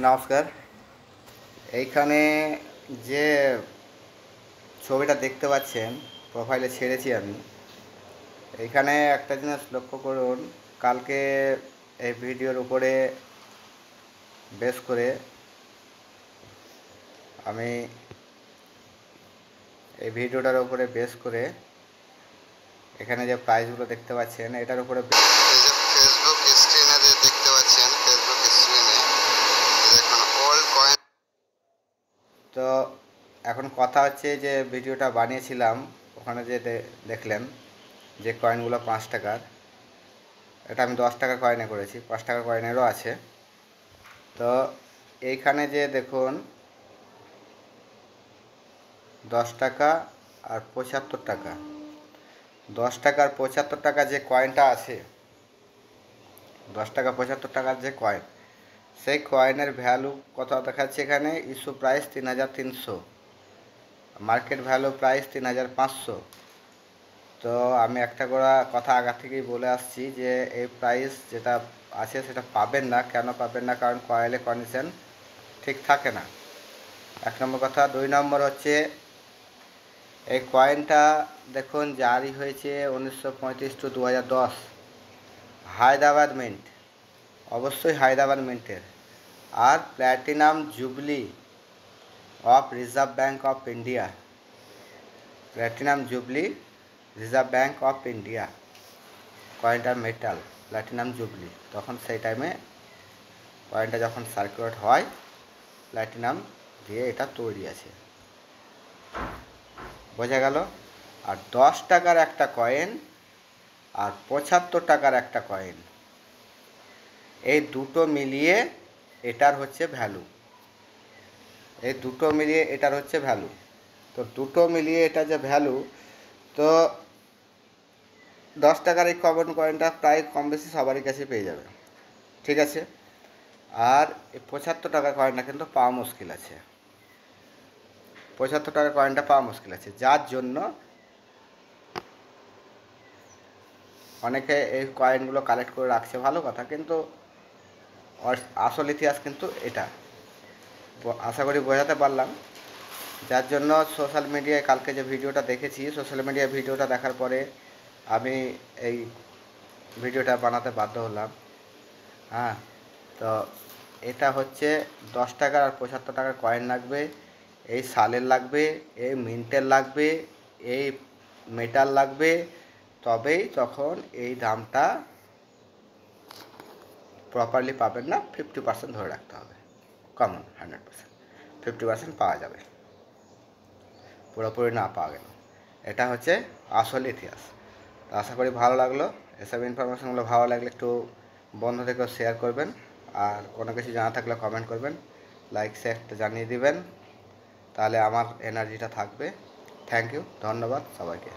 নমস্কার। এইখানে যে ছবিটা দেখতে পাচ্ছেন প্রোফাইলে ছেড়েছি আমি, এইখানে একটা জিনিস লক্ষ্য করুন। কালকে এই ভিডিওর উপরে বেস করে আমি এই ভিডিওটার উপরে বেস করে এখানে যে প্রাইসগুলো দেখতে পাচ্ছেন এটার উপরে ফেসবুক স্ক্রিনে যে দেখতে পাচ্ছেন, ফেসবুক স্ক্রিনে দেখুন ওল্ড কয়েন। তো এখন কথা হচ্ছে যে ভিডিওটা বানিয়েছিলাম, ওখানে যে দেখলেন যে কয়েনগুলো 5 টাকার, এটা আমি 10 টাকার কয়েনে করেছি, 5 টাকার কয়েনেরও আছে। তো এইখানে যে দেখুন 10 টাকা আর 75 টাকা, 10 টাকার 75 টাকা যে কয়েনটা আছে, 10 টাকা 75 টাকার যে কয়েন, সেই কয়েনের ভ্যালু কত দেখাচ্ছে এখানে? Issue price 3300, market value price 3500। তো আমি একটা করে কথা আগা থেকেই বলে আসছি যে এই প্রাইস যেটা আছে সেটা পাবেন না। কেন পাবেন না? কারণ কয়েলে কন্ডিশন ঠিক থাকে না, 1 নম্বর কথা। 2 নম্বর হচ্ছে এই কয়েনটা দেখুন জারি হয়েছে 1935 টু 2010, হায়দ্রাবাদ মিন্ট, অবশ্যই হায়দ্রাবাদ মিন্টের। আর platinum jubilee of Reserve Bank of India, platinum jubilee Reserve Bank of India, কয়েনটার মেটাল প্ল্যাটিনাম জুবলি। তখন সেই টাইমে কয়েনটা যখন সার্কুলেট হয় প্ল্যাটিনাম দিয়ে এটা তৈরি আছে, বোঝা গেল? আর 10 টাকার একটা কয়েন আর 75 টাকার একটা কয়েন, এই দুটো মিলিয়ে এটার হচ্ছে ভ্যালু, এই দুটো মিলিয়ে এটার হচ্ছে ভ্যালু। তো দুটো মিলিয়ে এটা যে ভ্যালু, তো 10 টাকার এই কমন কয়েনটা প্রায় কম বেশি সবারই কাছে পেয়ে যাবে, ঠিক আছে? আর এই 75 টাকার কয়েনটা কিন্তু পাওয়া মুশকিল আছে, 75 টাকার কয়েনটা পাওয়া মুশকিল আছে, যার জন্য অনেকে এই কয়েনগুলো কালেক্ট করে রাখছে, ভালো কথা, কিন্তু আসল ইতিহাস কিন্তু এটা। আশা করি বোঝাতে পারলাম। যার জন্য সোশ্যাল মিডিয়ায় কালকে যে ভিডিওটা দেখেছি, সোশ্যাল মিডিয়ায় ভিডিওটা দেখার পরে আমি এই ভিডিওটা বানাতে বাধ্য হলাম। হ্যাঁ, তো এটা হচ্ছে 10 টাকার আর 75 টাকার কয়েন লাগবে, এই সালের লাগবে, এই মিন্টের লাগবে, এই মেটাল লাগবে, তবেই তখন এই দামটা প্রপারলি পাবেন না। 50% ধরে রাখতে হবে, কমন 100%, 50% পাওয়া যাবে, পুরোপুরি না পাওয়া গেল। এটা হচ্ছে আসল ইতিহাস। তো আশা করি ভালো লাগলো। এসব ইনফরমেশনগুলো ভালো লাগলে একটু বন্ধু থেকেও শেয়ার করবেন, আর কোনো কিছু জানা থাকলে কমেন্ট করবেন, লাইক শেয়ার জানিয়ে দিবেন, তাহলে আমার এনার্জিটা থাকবে। থ্যাংক ইউ, ধন্যবাদ সবাইকে।